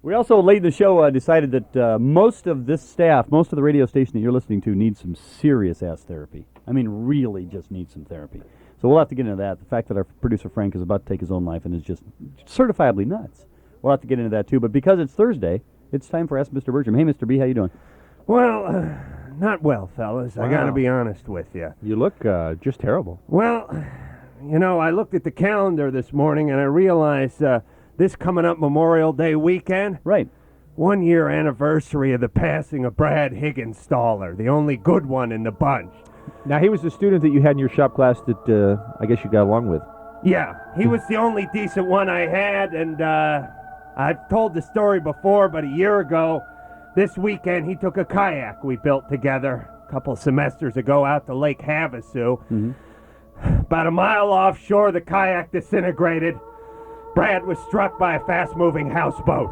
We also, late in the show, decided that most of this staff, most of the radio station that you're listening to, needs some serious-ass therapy. I mean, really just needs some therapy. So we'll have to get into that. The fact that our producer, Frank, is about to take his own life and is just certifiably nuts. We'll have to get into that, too. But because it's Thursday, it's time for Ask Mr. Birchum. Hey, Mr. B, how you doing? Well, not well, fellas. Wow. I got to be honest with you. You look just terrible. Well, you know, I looked at the calendar this morning and I realized this coming up Memorial Day weekend. Right. 1 year anniversary of the passing of Brad Higgins, the only good one in the bunch. Now, he was the student that you had in your shop class that I guess you got along with. Yeah, he was the only decent one I had, and I've told the story before, but a year ago, this weekend, he took a kayak we built together a couple of semesters ago out to Lake Havasu. Mm-hmm. About a mile offshore, the kayak disintegrated. Brad was struck by a fast-moving houseboat.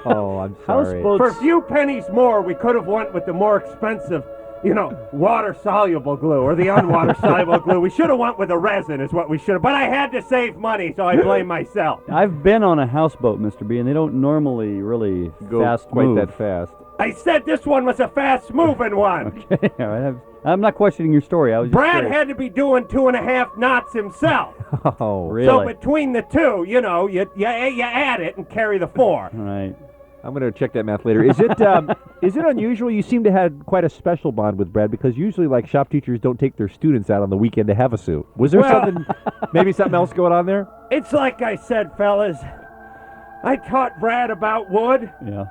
Oh, I'm sorry. Houseboats. For a few pennies more, we could have went with the more expensive, water-soluble glue or the unwater-soluble glue. We should have went with a resin is what we should have. But I had to save money, so I blame myself. I've been on a houseboat, Mr. B, and they don't normally really Go fast quite move. that fast. I said this one was a fast-moving one. Okay, all right. I'm not questioning your story. I was just Brad curious. had to be doing 2.5 knots himself. Oh, Really? So between the two, you add it and carry the 4. All right. I'm going to check that math later. Is it is it unusual? You seem to have quite a special bond with Brad because usually, like, shop teachers don't take their students out on the weekend to Havasu. Was there maybe something else going on there? It's like I said, fellas. I taught Brad about wood, Yeah.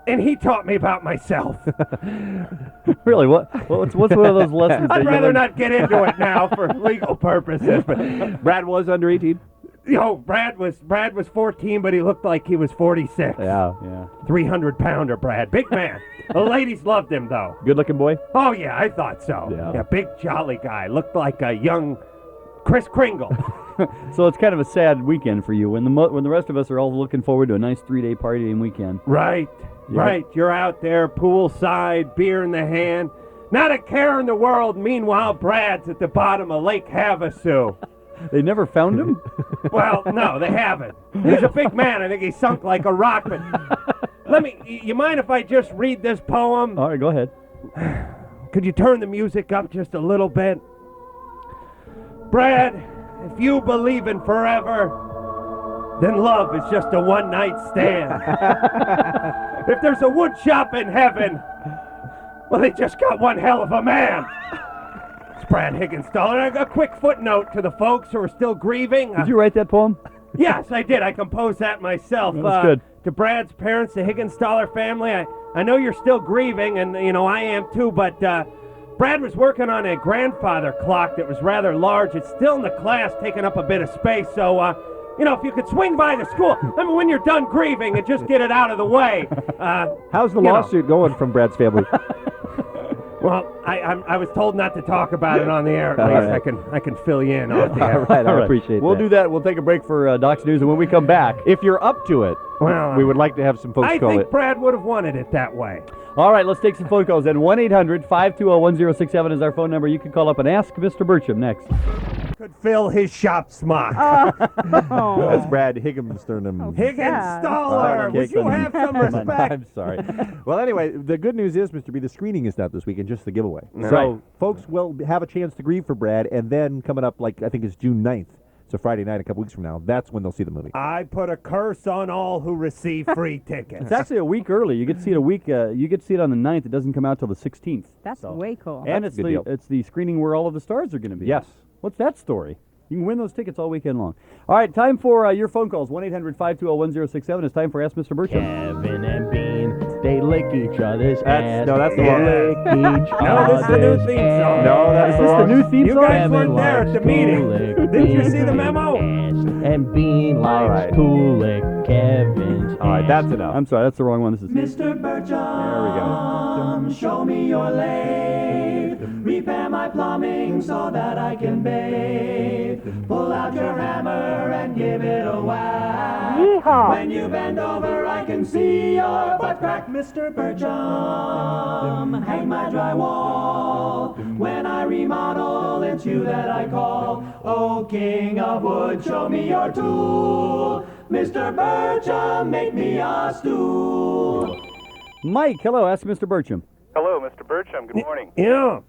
and he taught me about myself. Really? What's one of those lessons? that I'd you rather learned? not get into it now for legal purposes. But Brad was under 18. Brad was 14, but he looked like he was 46. Yeah. 300-pounder Brad, big man. The ladies loved him though. Good-looking boy. Oh yeah, I thought so. Yeah. Big jolly guy. Looked like a young Kris Kringle. So it's kind of a sad weekend for you when the rest of us are all looking forward to a nice 3-day partying weekend. Right. You're out there, poolside, beer in the hand, not a care in the world. Meanwhile, Brad's at the bottom of Lake Havasu. They never found him? Well, no, they haven't. He's a big man. I think he sunk like a rock. But you mind if I just read this poem? All right, go ahead. Could you turn the music up just a little bit? Brad, if you believe in forever, then love is just a one-night stand. If there's a wood shop in heaven, well, they just got one hell of a man. It's Brad Higgins. A quick footnote to the folks who are still grieving. Did you write that poem? Yes, I did. I composed that myself. That's good. To Brad's parents, the Higgins-Staller family, I know you're still grieving, and, I am too, but Brad was working on a grandfather clock that was rather large. It's still in the class, taking up a bit of space, so, if you could swing by the school, when you're done grieving and just get it out of the way. How's the lawsuit going from Brad's family? Well, I was told not to talk about it on the air. At least right. I can fill you in off the air. All right, I appreciate that. We'll do that. We'll take a break for Doc's News, and when we come back... If you're up to it, Well, we would like to have some folks I call think it. Brad would have wanted it that way. All right, let's take some phone calls. Then 1-800-520-1067 is our phone number. You can call up and ask Mr. Birchum next. Could fill his shop smock. That's Brad Higgins. Higgins-Staller, would you have some respect? I'm sorry. Well, anyway, the good news is, Mr. B, the screening is not this weekend, just the giveaway. Right. So folks will have a chance to grieve for Brad, and then coming up, I think it's June 9th. It's a Friday night a couple weeks from now. That's when they'll see the movie. I put a curse on all who receive free tickets. It's actually a week early. You get to see it a week. You get to see it on the 9th. It doesn't come out till the 16th. That's way cool. And That's a good deal. it's the screening where all of the stars are going to be. Yes. What's that story? You can win those tickets all weekend long. All right, time for your phone calls. 1-800-520-1067. It's time for Ask Mr. Birchum. Kevin and Bean, they lick each other's ass. that's the They wrong- lick each No, this is the new theme song. No, that is Is the this the wrong- new theme You song? guys weren't there at the meeting. Didn't you see the memo? And Bean likes right. to lick Kevin's All right, that's enough. I'm sorry, that's the wrong one. This is Mr. Birchum, There we go. show me your lathe. Repair my plumbing so that I can bathe. Pull out your hammer and give it a whack. When you bend over, I can see your butt crack. Mr. Birchum, hang my drywall. When I remodel, it's you that I call. Oh, king of wood, show me your tool. Mr. Birchum, make me a stool. Mike, hello. Ask Mr. Birchum. Hello, Mr. Birchum. Good morning. Yeah.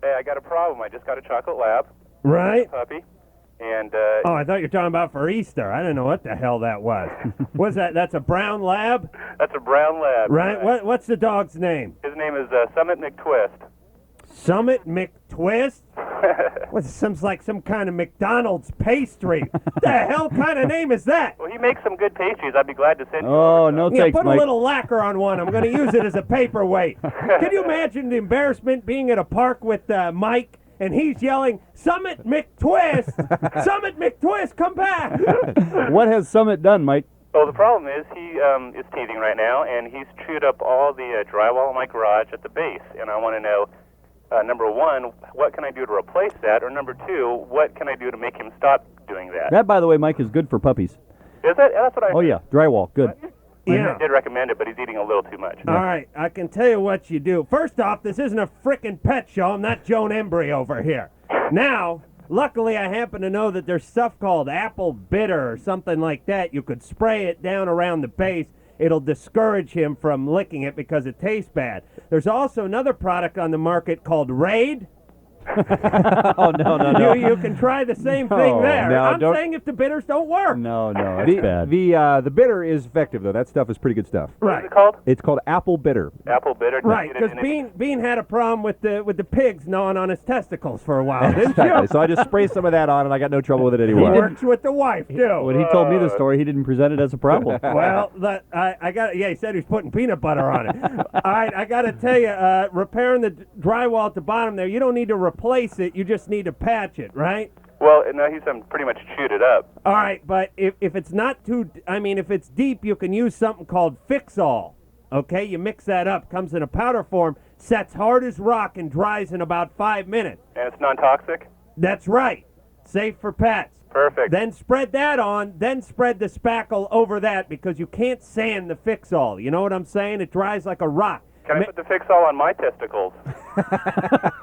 Hey, I got a problem. I just got a chocolate lab, Right? puppy, and Oh, I thought you were talking about for Easter. I didn't know what the hell that was. What's that? That's a brown lab? that's a brown lab. Right? What's the dog's name? His name is Summit McTwist. Summit McTwist? What, sounds like some kind of McDonald's pastry. The hell kind of name is that? Well, he makes some good pastries. I'd be glad to send you. Oh, over no some. Yeah, thanks, put Mike. a little lacquer on one. I'm going to use it as a paperweight. Can you imagine the embarrassment being at a park with Mike and he's yelling, Summit McTwist! Summit McTwist, come back! What has Summit done, Mike? Oh, the problem is he is teething right now, and he's chewed up all the drywall in my garage at the base, and I want to know, number one, what can I do to replace that, or number two, what can I do to make him stop doing that? That, by the way, Mike, is good for puppies. Is that? That's what I Oh, yeah. Drywall. Good. Yeah. I did recommend it, but he's eating a little too much. All right, I can tell you what you do. First off, this isn't a frickin' pet show. I'm not Joan Embry over here. Now, luckily, I happen to know that there's stuff called apple bitter or something like that. You could spray it down around the base. It'll discourage him from licking it because it tastes bad. There's also another product on the market called Raid. Oh, no. You can try the same thing No, there. no, I'm don't- saying if the bitters don't work. No, that's bad. The bitter is effective though. That stuff is pretty good stuff. What Right. is it called? It's called apple bitter. Apple bitter. Right, Did you because get it in Bean had a problem with the pigs gnawing on his testicles for a while, didn't Exactly. you? So I just sprayed some of that on, and I got no trouble with it He anymore. works with the wife too. When he told me the story, he didn't present it as a problem. Well, I got. Yeah, he said he was putting peanut butter on it. All right, I got to tell you, repairing the drywall at the bottom there, you don't need to replace it. You just need to patch it, right? Well, no, he's pretty much chewed it up. All right, but if it's not too, I mean, if it's deep, you can use something called Fix-All. Okay, you mix that up, comes in a powder form, sets hard as rock, and dries in about 5 minutes. And it's non-toxic? That's right. Safe for pets. Perfect. Then spread that on, then spread the spackle over that because you can't sand the Fix-All. You know what I'm saying? It dries like a rock. Can I put the fix-all on my testicles?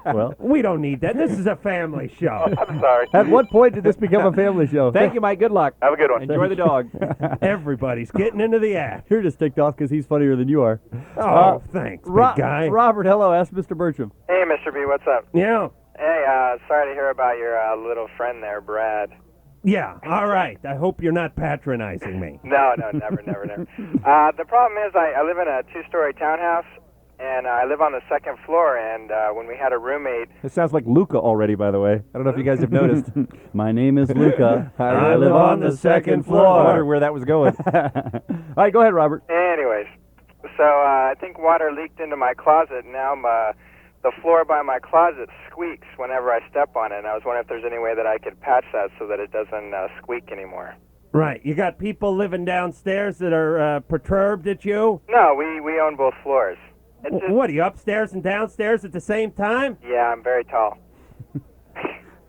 Well, We don't need that. This is a family show. I'm sorry. at what point did this become a family show? Thank you, Mike. Good luck. Have a good one. Enjoy the dog. Everybody's getting into the act. You're just ticked off because he's funnier than you are. Oh, thanks, big guy. Robert, hello. Ask Mr. Birchum. Hey, Mr. B, what's up? Yeah. Hey, sorry to hear about your little friend there, Brad. Yeah, all right. I hope you're not patronizing me. No, never. The problem is I live in a two-story townhouse, and I live on the second floor, and when we had a roommate... It sounds like Luca already, by the way. I don't know if you guys have noticed. My name is Luca. I live on the second I floor. wondered where that was going. All right, go ahead, Robert. Anyways, so I think water leaked into my closet, and now the floor by my closet squeaks whenever I step on it, and I was wondering if there's any way that I could patch that so that it doesn't squeak anymore. Right. You got people living downstairs that are perturbed at you? No, we own both floors. It's just, What, are you upstairs and downstairs at the same time? yeah, I'm very tall.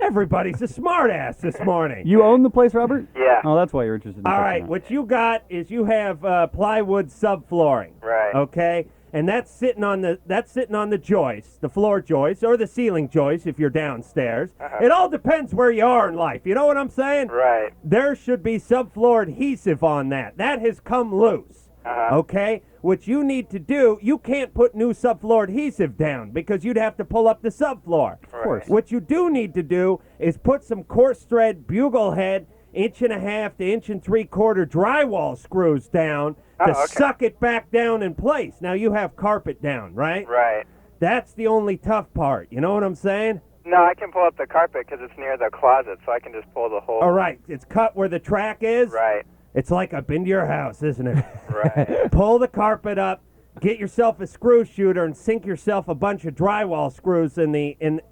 Everybody's a smartass this morning. You own the place, Robert? Yeah. Oh, that's why you're interested in All touching right, on it. what you got is you have plywood subflooring. Right. Okay? And that's sitting on the joist, the floor joist, or the ceiling joist if you're downstairs. It all depends where you are in life. You know what I'm saying? Right. There should be subfloor adhesive on that. That has come loose. Okay? What you need to do, you can't put new subfloor adhesive down because you'd have to pull up the subfloor. Of course. What you do need to do is put some coarse thread bugle head 1.5 to 1 3/4 drywall screws down to okay. suck it back down in place. Now you have carpet down, right? Right. That's the only tough part. You know what I'm saying? No, I can pull up the carpet because it's near the closet, so I can just pull the whole... All right, it's cut where the track is. Right. It's like I've been to your house, isn't it? Right. Pull the carpet up, get yourself a screw shooter, and sink yourself a bunch of drywall screws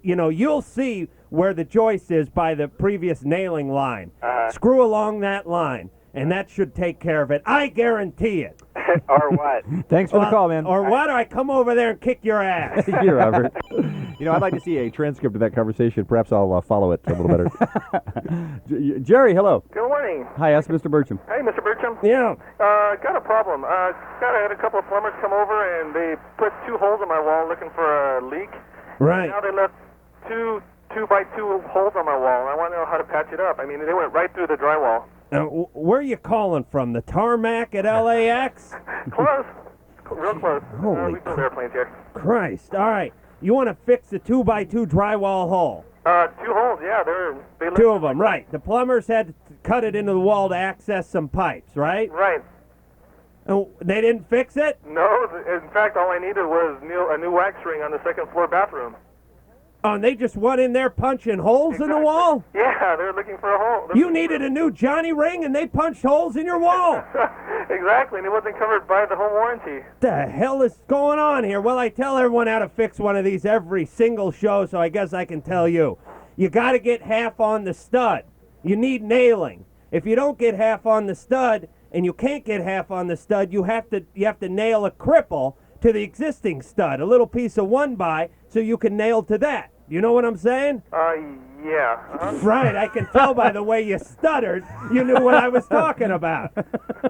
you'll see where the joist is by the previous nailing line. Screw along that line, and that should take care of it. I guarantee it. Or what? Thanks for the call, man. Or what? I come over there and kick your ass. Thank you, Robert. You know, I'd like to see a transcript of that conversation. Perhaps I'll follow it a little better. Jerry, hello. Good morning. Hi, ask Mr. Birchum. Hey, Mr. Birchum. Yeah. Got a problem. I had a couple of plumbers come over, and they put 2 holes in my wall looking for a leak. Right. Now they left 2 by 2 holes on my wall, and I want to know how to patch it up. I mean, they went right through the drywall. Where are you calling from? The tarmac at LAX? Close. Real close. Holy we build airplanes here. Christ. All right. You want to fix the 2x2 drywall hole? 2 holes, yeah. They look 2 of them, right. The plumbers had to cut it into the wall to access some pipes, right? Right. And they didn't fix it? No, in fact, all I needed was a new wax ring on the second floor bathroom. Oh, and they just went in there punching holes in the wall? Yeah, they're looking for a hole. You needed a new Johnny ring and they punched holes in your wall. Exactly, and it wasn't covered by the home warranty. The hell is going on here? Well, I tell everyone how to fix one of these every single show, so I guess I can tell you. You got to get half on the stud. You need nailing. If you don't get half on the stud and you can't get half on the stud, you have to nail a cripple to the existing stud, a little piece of 1x, so you can nail to that. You know what I'm saying? Yeah. Right, I can tell by the way you stuttered, you knew what I was talking about.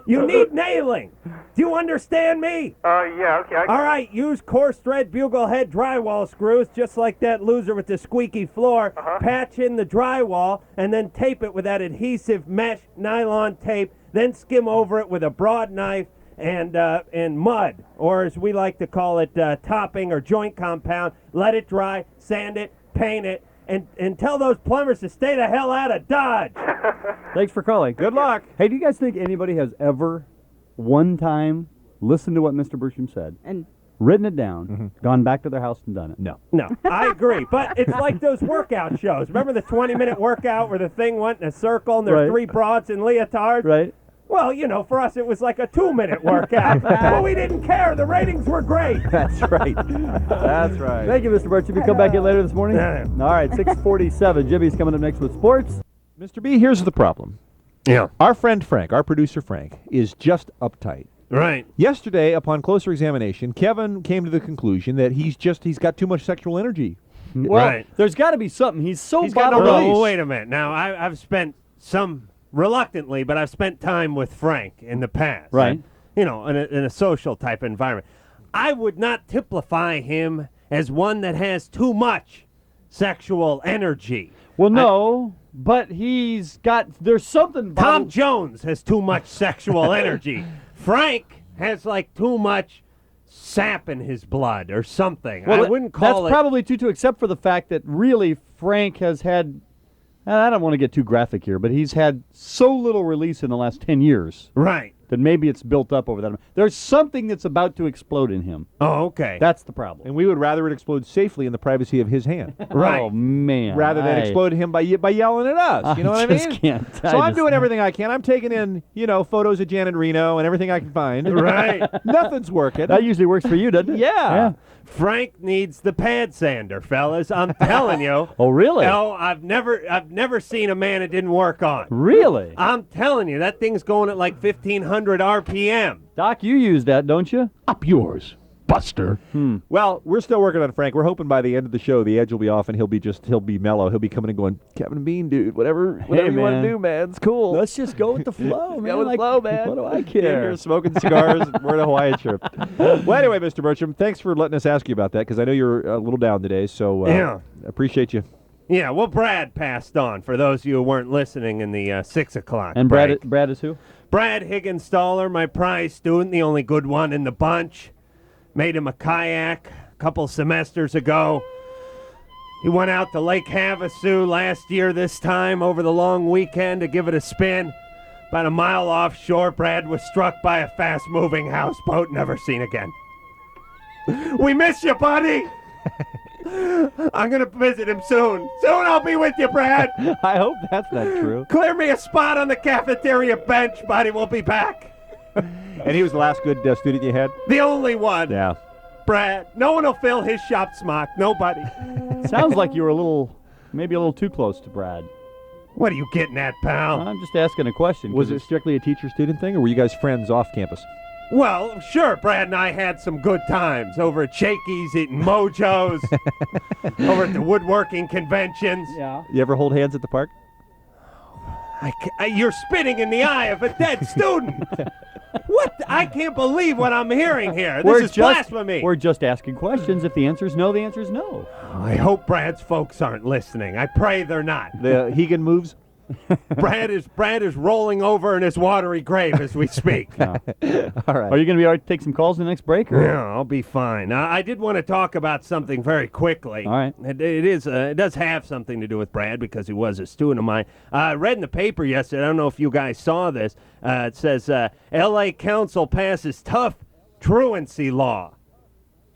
You need nailing. Do you understand me? Yeah, okay. All right, use coarse thread bugle head drywall screws, just like that loser with the squeaky floor. Patch in the drywall, and then tape it with that adhesive mesh nylon tape. Then skim over it with a broad knife and mud, or as we like to call it, topping or joint compound. Let it dry, sand it, paint it, and tell those plumbers to stay the hell out of Dodge. Thanks for calling. Good luck. Hey, do you guys think anybody has ever, one time, listened to what Mr. Birchum said and written it down, gone back to their house and done it? No. No, I agree. But it's like those workout shows. Remember the 20-minute workout where the thing went in a circle and there were Right. 3 broads in leotards? Right. Well, you know, for us it was like a 2-minute workout. But we didn't care. The ratings were great. That's right. That's right. Thank you, Mr. Birchum. You come back in later this morning? Yeah. All right, 6:47. Jimmy's coming up next with sports. Mr. B, here's the problem. Yeah. Our friend Frank, our producer Frank, is just uptight. Right. Yesterday, upon closer examination, Kevin came to the conclusion that he's got too much sexual energy. Well, Right. there's got to be something. He's so He's got no bottled up. release. Oh, wait a minute. Now, I've spent some, reluctantly, but I've spent time with Frank in the past. Right. You know, in a social type environment. I would not typify him as one that has too much sexual energy. Well, no, but there's something. Tom Jones has too much sexual energy. Frank has like too much sap in his blood or something. Well, I wouldn't call that's probably too, except for the fact that really Frank has had, I don't want to get too graphic here, but he's had so little release in the last 10 years Right. that maybe it's built up over that. There's something that's about to explode in him. Oh, okay. That's the problem. And we would rather it explode safely in the privacy of his hand. Right. Oh, man. Rather than explode him by yelling at us. You know what I just mean? Can't. So I'm doing everything I can. I'm taking in, photos of Janet Reno and everything I can find. Right. Nothing's working. That usually works for you, doesn't it? Yeah. Frank needs the pad sander, fellas. I'm telling you. Oh, really? No, I've never seen a man it didn't work on. Really? I'm telling you, that thing's going at like 1,500 RPM. Doc, you use that, don't you? Up yours, Buster. Well, we're still working on Frank. We're hoping by the end of the show the edge will be off and he'll be mellow. He'll be coming and going, Kevin Bean, dude, whatever you want man. to do, man. It's cool. Let's just go with the flow, man. Go with the flow, man. What do I You're care? here smoking cigars and wearing a Hawaiian shirt. Well, anyway, Mr. Birchum, thanks for letting us ask you about that because I know you're a little down today, so Yeah. appreciate you. Yeah, well, Brad passed on, for those of you who weren't listening in the 6 o'clock And break. Brad is who? Brad Higgins Staller, my prize student, the only good one in the bunch. Made him a kayak a couple semesters ago. He went out to Lake Havasu last year this time over the long weekend to give it a spin. About a mile offshore, Brad was struck by a fast-moving houseboat, never seen again. We miss you, buddy! I'm going to visit him soon. Soon I'll be with you, Brad. I hope that's not true. Clear me a spot on the cafeteria bench, buddy. We'll be back. And he was the last good student you had? The only one. Yeah. Brad. No one will fill his shop smock. Nobody. Sounds like you were maybe a little too close to Brad. What are you getting at, pal? I'm just asking a question. Was it strictly a teacher-student thing, or were you guys friends off campus? Well, sure, Brad and I had some good times over at Shakey's, eating mojos, over at the woodworking conventions. Yeah. You ever hold hands at the park? You're spitting in the eye of a dead student. What? I can't believe what I'm hearing here. This is blasphemy. We're just asking questions. If the answer is no, the answer is no. I hope Brad's folks aren't listening. I pray they're not. The Higgins moves? Brad is rolling over in his watery grave as we speak. All right. Are you going to be all right to take some calls in the next break? Or? Yeah, I'll be fine. I did want to talk about something very quickly. All right. It does have something to do with Brad because he was a student of mine. I read in the paper yesterday, I don't know if you guys saw this, it says L.A. Council passes tough truancy law.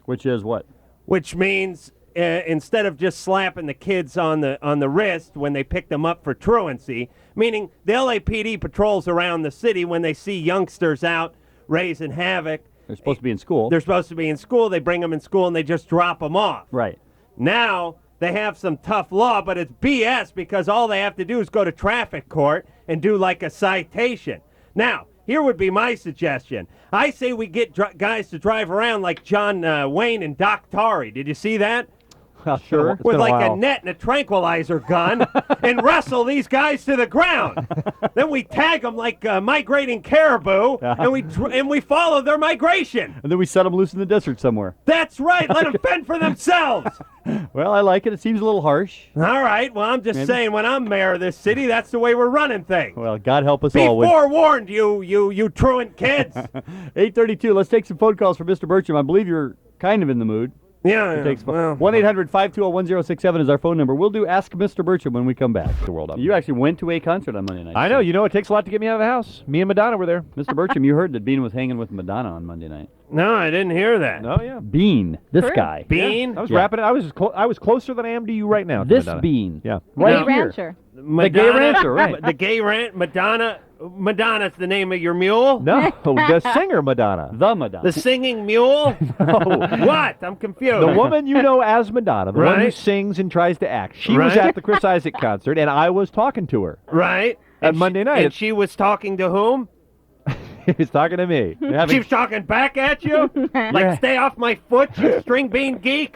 Which is what? Which means instead of just slapping the kids on the wrist when they pick them up for truancy, meaning the LAPD patrols around the city when they see youngsters out raising havoc. They're supposed to be in school. They're supposed to be in school. They bring them in school and they just drop them off. Right. Now they have some tough law, but it's BS because all they have to do is go to traffic court and do like a citation. Now, here would be my suggestion. I say we get guys to drive around like John Wayne and Doc Tari. Did you see that? Sure. With like a net and a tranquilizer gun and wrestle these guys to the ground. Then we tag them like migrating caribou, and we follow their migration. And then we set them loose in the desert somewhere. That's right. Let them fend for themselves. Well, I like it. It seems a little harsh. All right. Well, I'm just saying, when I'm mayor of this city, that's the way we're running things. Well, God help us Be all. forewarned, you truant kids. 8:32. Let's take some phone calls for Mr. Birchum. I believe you're kind of in the mood. Yeah. 1-800-520-1067 is our phone number. We'll do Ask Mr. Birchum when we come back. The world up. You actually went to a concert on Monday night. I know. You know, it takes a lot to get me out of the house. Me and Madonna were there. Mr. Birchum, you heard that Bean was hanging with Madonna on Monday night. No, I didn't hear that. Oh, yeah. Bean. This guy. Bean? Yeah. I was rapping it. I was closer than I am to you right now. to This Madonna. Bean. Yeah. Right Gay here. rancher. The gay rancher, right. The gay Madonna. Madonna's the name of your mule? No, the singer Madonna. The Madonna. The singing mule? What? I'm confused. The woman you know as Madonna, the one who Right. sings and tries to act. She was Right. at the Chris Isaac concert, and I was talking to her. Right. On Monday night. And she was talking to whom? He's talking to me. She was talking back at you? Like, stay off my foot, you string bean geek?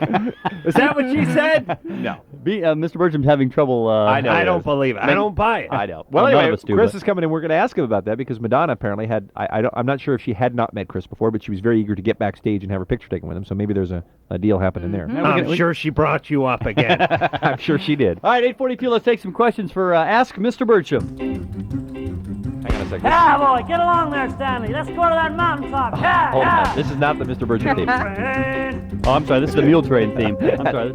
Is that what she said? No. Mr. Birchum's having trouble. I know. I he don't is. believe it. I don't buy it. I know. Well, none anyway, of us do, Chris but- is coming in. We're going to ask him about that because Madonna apparently had. I'm not sure if she had not met Chris before, but she was very eager to get backstage and have her picture taken with him. So maybe there's a deal happening there. I'm sure she brought you up again. I'm sure she did. All right, 8:42. Let's take some questions for Ask Mr. Birchum. Hang on a second. Yeah, boy, get along there, Stanley. Let's go to that mountaintop. Yeah, Hold yeah. on. This is not the Mr. Birchum theme. Oh, I'm sorry. This is the mule train theme. I'm sorry.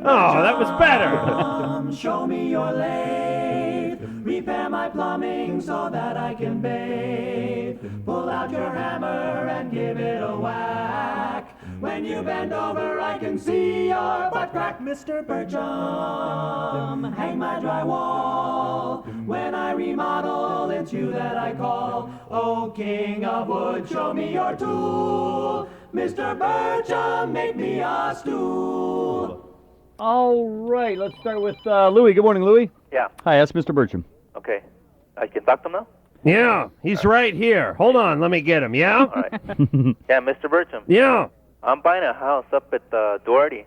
Oh, that was better. Show me your lathe. Repair my plumbing so that I can bathe. Pull out your hammer and give it a whack. When you bend over, I can see your butt crack, Mr. Birchum. Hang my drywall. When I remodel, it's you that I call. Oh, king of wood, show me your tool. Mr. Birchum, make me a stool. All right. Let's start with Louie. Good morning, Louie. Yeah. Hi, Ask Mr. Birchum. Okay. I can talk to him now? Yeah, he's right here. Hold on, let me get him, yeah? All right. Yeah, Mr. Birchum. Yeah, I'm buying a house up at Doherty.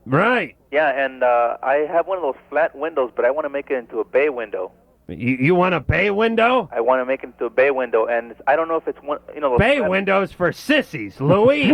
right. Yeah, and I have one of those flat windows, but I want to make it into a bay window. You want a bay window? I want to make it into a bay window, and I don't know if it's one, those Bay flat- windows for sissies, Louie.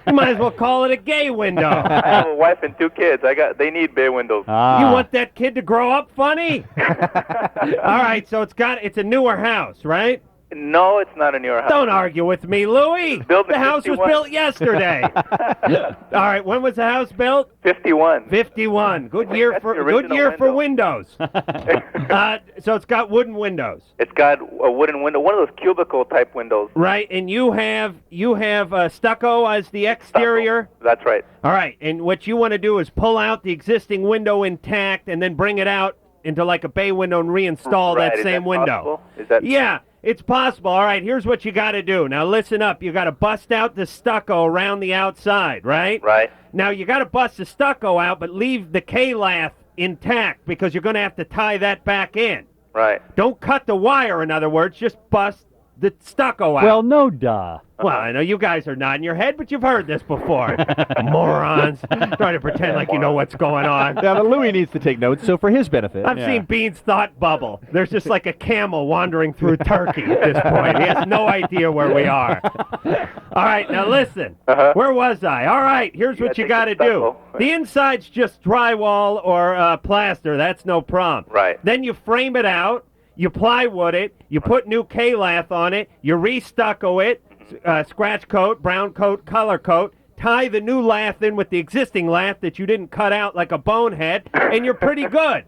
You might as well call it a gay window. I have a wife and 2 kids. They need bay windows. You want that kid to grow up funny? All right, so it's a newer house, right? No, it's not a newer house. Don't argue with me, Louie. Built in The house was 51. built yesterday. All right, when was the house built? 51. 51. Good year That's for the original windows. So it's got wooden windows, It's got a wooden window, one of those cubicle type windows. right? And you have stucco as the exterior. That's right. All right, and what you want to do is pull out the existing window intact and then bring it out into like a bay window and reinstall Right, that is same that window. possible? Is that Yeah, it's possible. All right, here's what you got to do. Now listen up. You got to bust out the stucco around the outside, right? right? Now you got to bust the stucco out, but leave the K-lath intact because you're going to have to tie that back in. Right. Don't cut the wire, in other words. Just bust the stucco out. Well, no, duh. Well, I know you guys are nodding your head, but you've heard this before. Morons. Trying to pretend like you know what's going on. Now, but Louis needs to take notes, so for his benefit. I've seen Bean's thought bubble. There's just like a camel wandering through Turkey at this point. He has no idea where we are. All All right, now listen. Uh-huh. Where was I? All right, here's what you take got to the do. stucco. The inside's just drywall or plaster. That's no problem. Right. Then you frame it out. You plywood it. You put new K-lath on it. You re-stucco it. Scratch coat, brown coat, color coat. Tie the new lath in with the existing lath that you didn't cut out like a bonehead, and you're pretty good.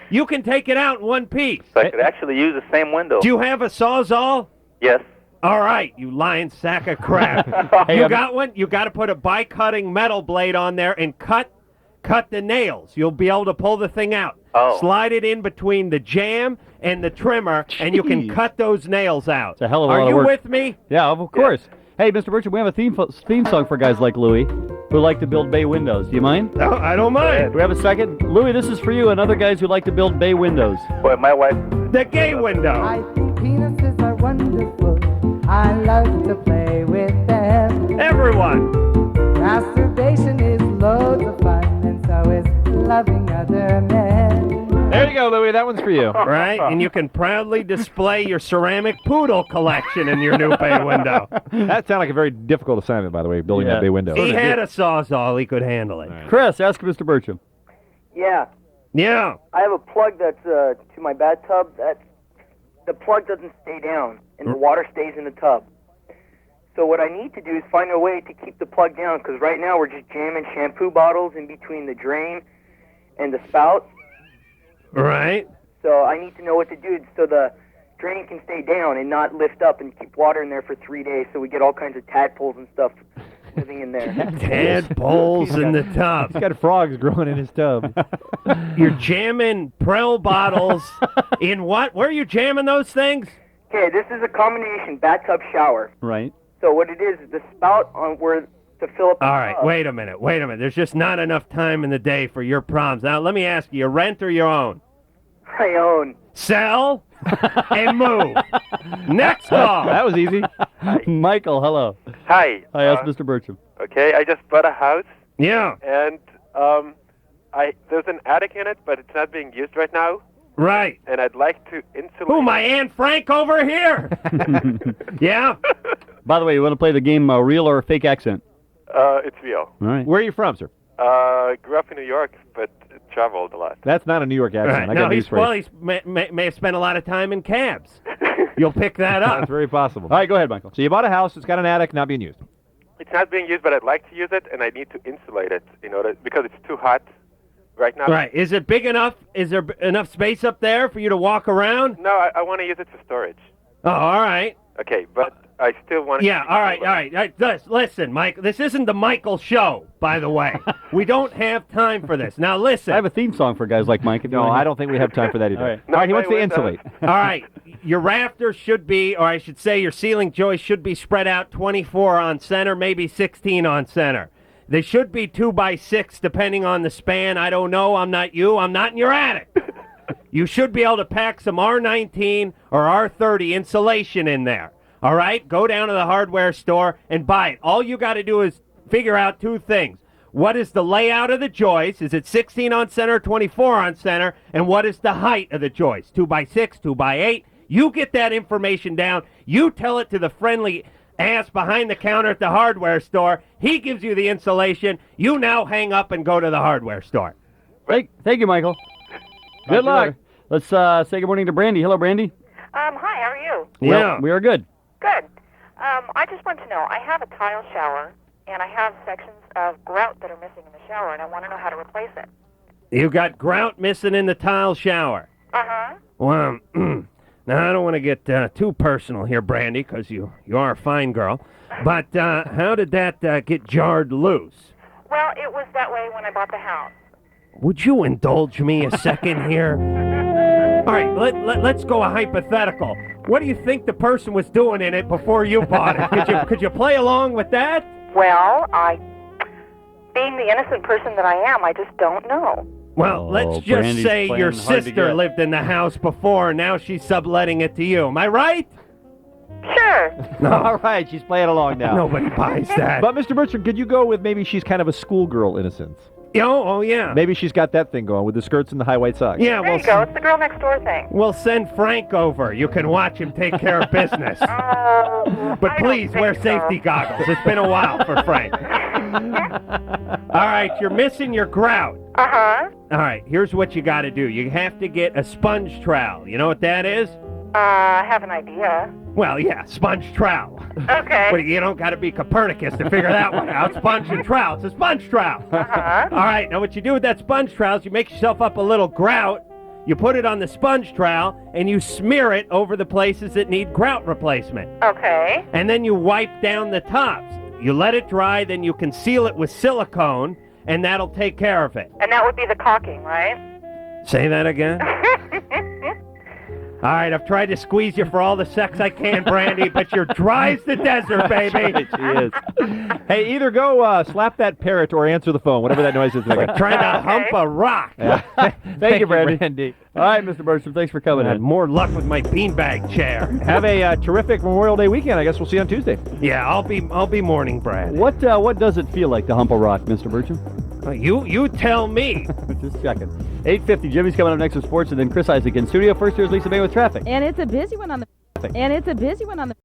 You can take it out in one piece. So I could actually use the same window. Do you have a Sawzall? Yes. All right, you lying sack of crap. You got one? You got to put a by-cutting metal blade on there and cut the nails. You'll be able to pull the thing out. Oh. Slide it in between the jam and the trimmer, and you can cut those nails out. It's a hell of a Are lot of you work. with me? Yeah, of course. Hey, Mr. Birchum, we have a theme song for guys like Louie who like to build bay windows. Do you mind? No, I don't mind. Do we have a second? Louie, this is for you and other guys who like to build bay windows. Boy, my wife. The gay window. I think penises are wonderful. I love to play with them. Everyone. Masturbation is loads of fun, and so is loving other men. There you go, Louie. That one's for you. Right, and you can proudly display your ceramic poodle collection in your new bay window. That sounded like a very difficult assignment, by the way, building that bay window. He had a Sawzall. He could handle it. Right. Chris, ask Mr. Birchum. Yeah, Yeah. I have a plug that's to my bathtub. The plug doesn't stay down, and the water stays in the tub. So what I need to do is find a way to keep the plug down, because right now we're just jamming shampoo bottles in between the drain and the spout. Right. So I need to know what to do so the drain can stay down and not lift up and keep water in there for 3 days, so we get all kinds of tadpoles and stuff living in there. Tadpoles in the tub. He's got frogs growing in his tub. You're jamming Prel bottles in what? Where are you jamming those things? Okay, this is a combination bathtub shower. Right. So what it is the spout on where to fill up the All right, tub. wait a minute. There's just not enough time in the day for your problems. Now, let me ask you rent or you own? I own. Sell and move. Next call. That was easy. Michael, hello. Hi. Hi, ask Mr. Birchum. Okay, I just bought a house, Yeah, and there's an attic in it, but it's not being used right now, right. and I'd like to insulate. Who, my Aunt Frank over here? Yeah? By the way, you want to play the game real or fake accent? It's real. All right. Where are you from, sir? Grew up in New York, but traveled a lot. That's not a New York accent. Right. I No, got news for you. he may have spent a lot of time in cabs. You'll pick that up. That's very possible. All right, go ahead, Michael. So you bought a house. It's got an attic, not being used. It's not being used, but I'd like to use it, and I need to insulate it in order because it's too hot right now. Right. Is it big enough? Is there enough space up there for you to walk around? No, I want to use it for storage. Oh, all right. Okay, but I still want to. Yeah, all right. Listen, Mike, this isn't the Michael show, by the way. We don't have time for this. Now, listen. I have a theme song for guys like Mike. If you No, want to I don't think we have time for that either. All right. All right, he wants to insulate. All right, your rafters should be, or I should say your ceiling joists should be spread out 24 on center, maybe 16 on center. They should be 2x6 depending on the span. I don't know. I'm not you. I'm not in your attic. You should be able to pack some R19 or R30 insulation in there. All right? Go down to the hardware store and buy it. All you got to do is figure out two things. What is the layout of the joist? Is it 16 on center, 24 on center? And what is the height of the joist? 2x6, 2x8? You get that information down. You tell it to the friendly ass behind the counter at the hardware store. He gives you the insulation. You now hang up and go to the hardware store. Thank you, Michael. Good luck. Let's say good morning to Brandy. Hello, Brandy. Hi, how are you? Well, we are good. Good. I just want to know, I have a tile shower, and I have sections of grout that are missing in the shower, and I want to know how to replace it. You got grout missing in the tile shower. Uh-huh. Well, now I don't want to get too personal here, Brandy, because you are a fine girl. But how did that get jarred loose? Well, it was that way when I bought the house. Would you indulge me a second here? All right, let's go a hypothetical. What do you think the person was doing in it before you bought it? Could you play along with that? Well, being the innocent person that I am, I just don't know. Well, let's just Brandy's say playing your hard to sister get. lived in the house before, and now she's subletting it to you. Am I right? Sure. No. All right, she's playing along now. Nobody buys that. But, Mr. Birchum, could you go with maybe she's kind of a schoolgirl innocence? Oh, yeah. Maybe she's got that thing going with the skirts and the high white socks. Yeah, There you go. It's the girl next door thing. We'll send Frank over. You can watch him take care of business. But please wear safety goggles. It's been a while for Frank. All right, you're missing your grout. Uh-huh. All right, here's what you got to do. You have to get a sponge trowel. You know what that is? I have an idea. Well, yeah, sponge trowel. Okay. Well, you don't got to be Copernicus to figure that one out. Sponge and trowel. It's a sponge trowel. Uh-huh. All right, now what you do with that sponge trowel is you make yourself up a little grout. You put it on the sponge trowel, and you smear it over the places that need grout replacement. Okay. And then you wipe down the tops. You let it dry, then you can seal it with silicone, and that'll take care of it. And that would be the caulking, right? Say that again? All right, I've tried to squeeze you for all the sex I can, Brandy, but you're dry as the desert, baby. Right, she is. Hey, either go slap that parrot or answer the phone, whatever that noise is. Trying to hump a rock. Yeah. Thank you, Brandy. All right, Mr. Birchum, thanks for coming in. More luck with my beanbag chair. Have a terrific Memorial Day weekend. I guess we'll see you on Tuesday. Yeah, I'll be morning, Brad. What does it feel like to hump a rock, Mr. Birchum? You tell me. Just checking. 8:50. Jimmy's coming up next with sports, and then Chris Isaac in studio. First, here's Lisa May with traffic. And it's a busy one on the